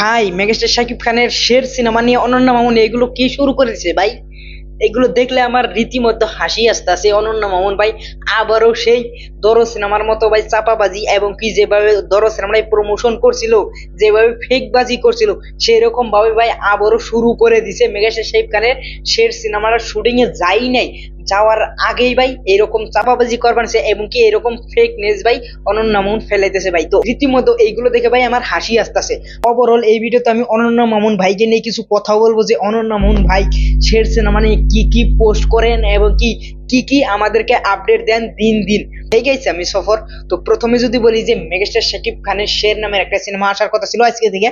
ভাই মেগাস্টার শাকিব খানের শের সিনেমা নিয়ে অনন্যা মামুন এগুলো কি শুরু করেছে ভাই। এগুলো দেখলে আমার রীতিমতো হাসি আসতেছে। অনন্যা মামুন ভাই আবারও সেই দরো সিনেমার মতো ভাই চাপাবাজি এবং কি যেভাবে দরো সিনেমায় প্রমোশন করছিল, যেভাবে ফেক বাজি করছিল, সেরকম ভাবে ভাই আবারও শুরু করে দিছে। মেগাস্টার শাকিব খানের শের সিনেমার শুটিং এ যাই নাই, যাওয়ার আগেই ভাই এরকম চাপাবাজি করবানছে এবং কি এরকম ফেক নিউজ ভাই অনন্যা মামুন ফেলাইতেছে ভাই। তো রীতিমতো এইগুলো দেখে ভাই আমার হাসি আসতেছে। ওভারঅল এই ভিডিওতে আমি অনন্যা মামুন ভাইকে নিয়ে কিছু কথা বলবো, যে অনন্যা মামুন ভাই শের সিনেমা নিয়ে কি কি পোস্ট করেন এবং কি কি কি আমাদেরকে আপডেট দেন দিন দিন। ঠিক আছে, আমি সফর। তো প্রথমে যদি বলি যে মেগাস্টার শাকিব খানের শের নামের একটা সিনেমা আসার কথা ছিল আজকে থেকে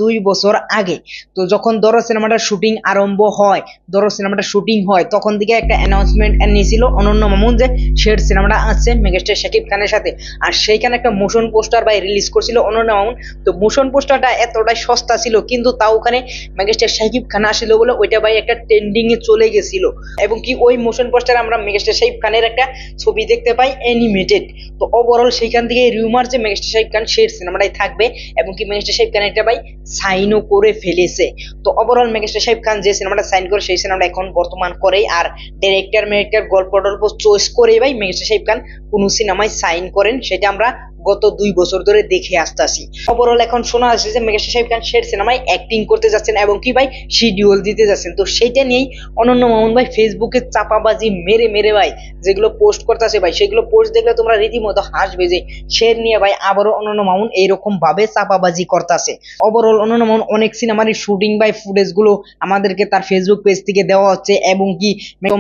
2 বছর আগে। তো যখন দরো সিনেমাটার শুটিং আরম্ভ হয়, দরো সিনেমাটা শুটিং হয়, তখন থেকে একটা অ্যানাউন্সমেন্ট নিয়েছিল অনন্যা মামুন যে শের সিনেমাটা আসছে মেগাস্টার শাকিব খানের সাথে। আর সেইখানে একটা মোশন পোস্টার ভাই রিলিজ করছিল অনন্যা মামুন। তো মোশন পোস্টারটা এতটাই সস্তা ছিল, কিন্তু তাও ওখানে মেগাস্টার শাকিব খান আসছিল বলে ওইটা ভাই একটা ট্রেন্ডিং এ চলে গেছিল। এবং কি ওই মোশন পোস্টারে আমরা মেগাস্টার শাকিব খানের একটা ছবি দেখতে পাই অ্যানিমেটেড। তো ওভারঅল সেইখান থেকে রিউমার যে মেগাস্টার শাকিব খান শের সিনেমাটাই থাকবে এবং কি মেগাস্টার শাকিব খান একটা ভাই সাইনও করে ফেলেছে। তো ওভারঅল মেগাস্টার শাকিব খান যে সিনেমাটা সাইন করে সেই সিনেমাটা এখন বর্তমান করেই, আর ডিরেক্টর গল্প টল্প চয়েস করে ভাই মেগাস্টার শাকিব খান কোন সিনেমায় সাইন করেন সেটা আমরা গত 2 বছর ধরে দেখে আসতেছি। ওভারঅল এখন শোনা আসছে যে মেগাস্টার শাকিব খান শের সিনেমায় অ্যাক্টিং করতে যাচ্ছেন এবং কি ভাই শিডিউল দিতে যাচ্ছেন। তো সেইটা নিয়েই অনন্যা মামুন ভাই ফেসবুকে চাপাবাজি মেরে মেরে ভাই যেগুলো পোস্ট করতেছে ভাই, সেগুলো পোস্ট দেখলে তোমরা রীতিমতো হাসবে যে শের নিয়ে ভাই আবারও অনন্যা মামুন এইরকম ভাবে চাপাবাজি করতেছে। ওভারঅল অনন্যা মামুন অনেক সিনেমারই শুটিং বাই ফুটেজ গুলো আমাদেরকে তার ফেসবুক পেজ থেকে দেওয়া হচ্ছে এবং কি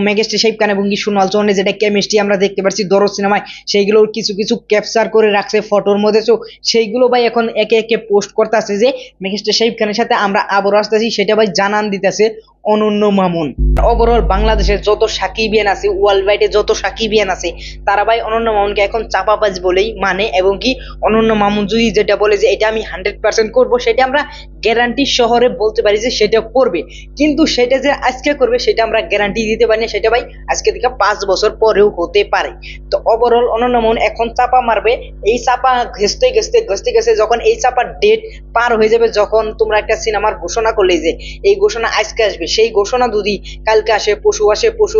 মেগাস্টার শাকিব খান এবং কি সোনাল চৌহানের যেটা কেমিস্ট্রি আমরা দেখতে পাচ্ছি দরো সিনেমায়, সেইগুলোর কিছু কিছু ক্যাপচার করে রাখছে ফটোর মধ্যে। তো সেইগুলো ভাই এখন একে একে পোস্ট করতেছে যে মেগাস্টার শাকিব খানের সাথে আমরা আবারও আসতেছি, সেটা ভাই জানান দিতেছে অনন্যা মামুন। ওভারঅল বাংলাদেশের যত সাকিবিয়ান আছে, ওয়ার্ল্ড ওয়াইডে যত সাকিবিয়ান আছে, তারা ভাই অনন্যা মামুনকে এখন চাপাবাজ বলেই মানে। এবং কি অনন্যা মামুন যদি যেটা বলে যে এটা আমি 100% করবো, সেটা আমরা গ্যারান্টি শহরে বলতে পারি যে সেটা করবে, কিন্তু সেটা যে আজকে করবে সেটা আমরা গ্যারান্টি দিতে পারি না। সেটা ভাই আজকে থেকে 5 বছর পরেও হতে পারে। তো ওভারঅল অনন্যা মামুন এখন চাপা মারবে। এই চাপা ঘেসতে ঘেসতে ঘেসতে ঘেসতে যখন এই চাপার ডেট পার হয়ে যাবে, যখন তোমরা একটা সিনেমার ঘোষণা করলে যে এই ঘোষণা আজকে আসবে, সেই ঘোষণা যদি কালকে আসে, পশু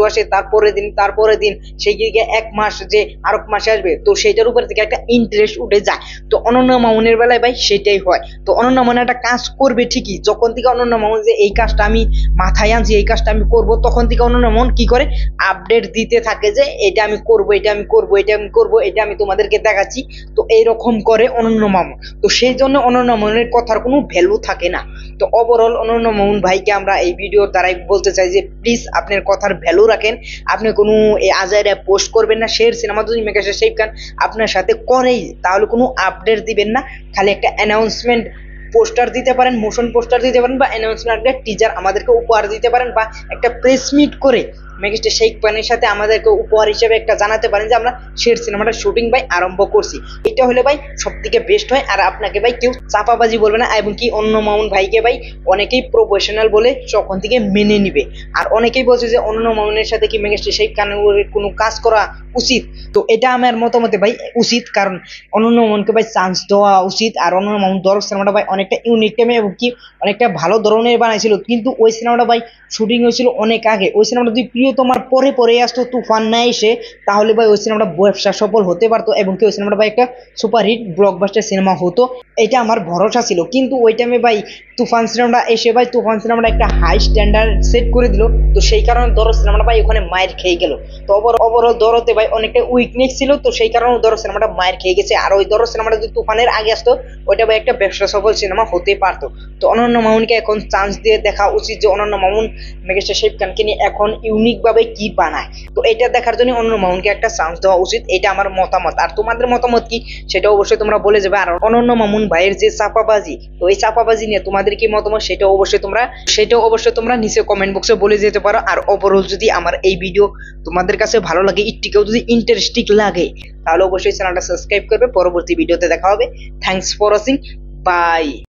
আসে তারপরে দিন সেই দিকে 1 মাস যে আরব মাসে আসবে, তো সেইটার উপর থেকে একটা ইন্টারেস্ট উঠে যায়। তো অনন্যা মামুনের বেলায় ভাই সেটাই হয়। তো অনন্যা মামুন একটা কাজ করবে ঠিকই, যখন থেকে অনন্যা মামুন যে এই কাজটা আমি মাথায় আনছি, এই কাজটা আমি করব, তখন থেকে অনন্যা মামুন কি করে আপডেট দিতে থাকে যে এটা আমি করব, এটা আমি করব, এটা আমি করব, এটা আমি তোমাদেরকে দেখাচ্ছি। তো এইরকম করে অনন্যা মামুন। তো সেই জন্য অনন্যা মামুনের কথার কোনো ভ্যালু থাকে না। তো ওভারঅল অনন্যা মামুন ভাইকে আমরা এই ভিডিওর দ্বারাই বলতে চাই যে প্লিজ আপনার কথার ভ্যালু রাখেন। আপনি কোনো আজাইরা পোস্ট করবেন না। শের সিনেমা যদি মেগাস্টার শাকিব খান আপনার সাথে করেই, তাহলে কোনো আপডেট দিবেন না, খালি একটা অ্যানাউন্সমেন্ট পোস্টার দিতে পারেন, মোশন পোস্টার দিতে পারেন, বা অ্যানাউন্সমেন্ট একটা টিজার আমাদেরকে উপহার দিতে পারেন, বা একটা প্রেস মিট করে মেগাস্টার শাকিব খানের সাথে আমাদেরকে উপহার হিসেবে একটা জানাতে পারেন যে আমরা শের সিনেমাটা শুটিং ভাই আরম্ভ করছি। এটা হলে ভাই সব থেকে বেস্ট হয়, আর আপনাকে ভাই কেউ চাপাবাজি বলবে না। এবং কি অনন্যা মামুন ভাইকে ভাই অনেকেই প্রফেশনাল বলে তখন থেকে মেনে নিবে। আর অনেকেই বলছে যে অনন্যা মামুনের সাথে কি মেগাস্টার শাকিব খানের কোনো কাজ করা উচিত। তো এটা আমার মতামতে ভাই উচিত, কারণ অনন্যা মামুনকে ভাই চান্স দেওয়া উচিত। আর অনন্যা মামুন দরদ সিনেমাটা ভাই অনেকটা ইউনিক টাইমে এবং কি অনেকটা ভালো ধরনের বানাইছিল, কিন্তু ওই সিনেমাটা ভাই শুটিং হয়েছিল অনেক আগে। ওই সিনেমাটা যদি প্রিয় তোমার পরে আসতো তুফান না এসে, তাহলে ভাই ওই সিনেমাটা ব্যবসা সফল হতে পারতো এবং কি ওই সিনেমাটা ভাই একটা সুপারহিট ব্লকবাস্টার সিনেমা হতো, এটা আমার ভরসা ছিল। কিন্তু ওই টাইমে ভাই তুফান সিনেমাটা এসে ভাই তুফান সিনেমাটা একটা হাই স্ট্যান্ডার্ড সেট করে দিল। তো সেই কারণে দরদ সিনেমাটা ভাই ওখানে মায়ের খেয়ে গেল। তো ওভারঅল দরদে ভাই অনেকটা উইকনেস ছিল, তো সেই কারণে দরদ সিনেমাটা মায়ের খেয়ে গেছে। আর ওই দরদ সিনেমাটা যদি তুফানের আগে আসতো, ওইটা ভাই একটা ব্যবসা সফল সিনেমা হতে পারতো। তো অনন্যা মামুনকে এখন চান্স দিয়ে দেখা উচিত যে অনন্যা মামুন মেগাস্টার শাকিব খানকে নিয়ে এখন ইউনিক ভাবে কি বানায়। তো এটা দেখার জন্য অনন্যা মামুনকে একটা চান্স দেওয়া উচিত, এটা আমার মতামত। আর তোমাদের মতামত কি সেটা অবশ্যই তোমরা বলে যাবে। আর অনন্যা মামুন ভাইয়ের যে চাপাবাজি, তো এই চাপাবাজি নিয়ে তোমাদের কি মতামত সেটা অবশ্যই তোমরা নিচে কমেন্ট বক্সে বলে যেতে পারো। আর ওভারঅল যদি আমার এই ভিডিও তোমাদের কাছে ভালো লাগে, একটুকেও যদি ইন্টারেস্টিং লাগে, তাহলে অবশ্যই চ্যানেলটা সাবস্ক্রাইব করবে। পরবর্তী ভিডিওতে দেখা হবে। Thanks for watching, by.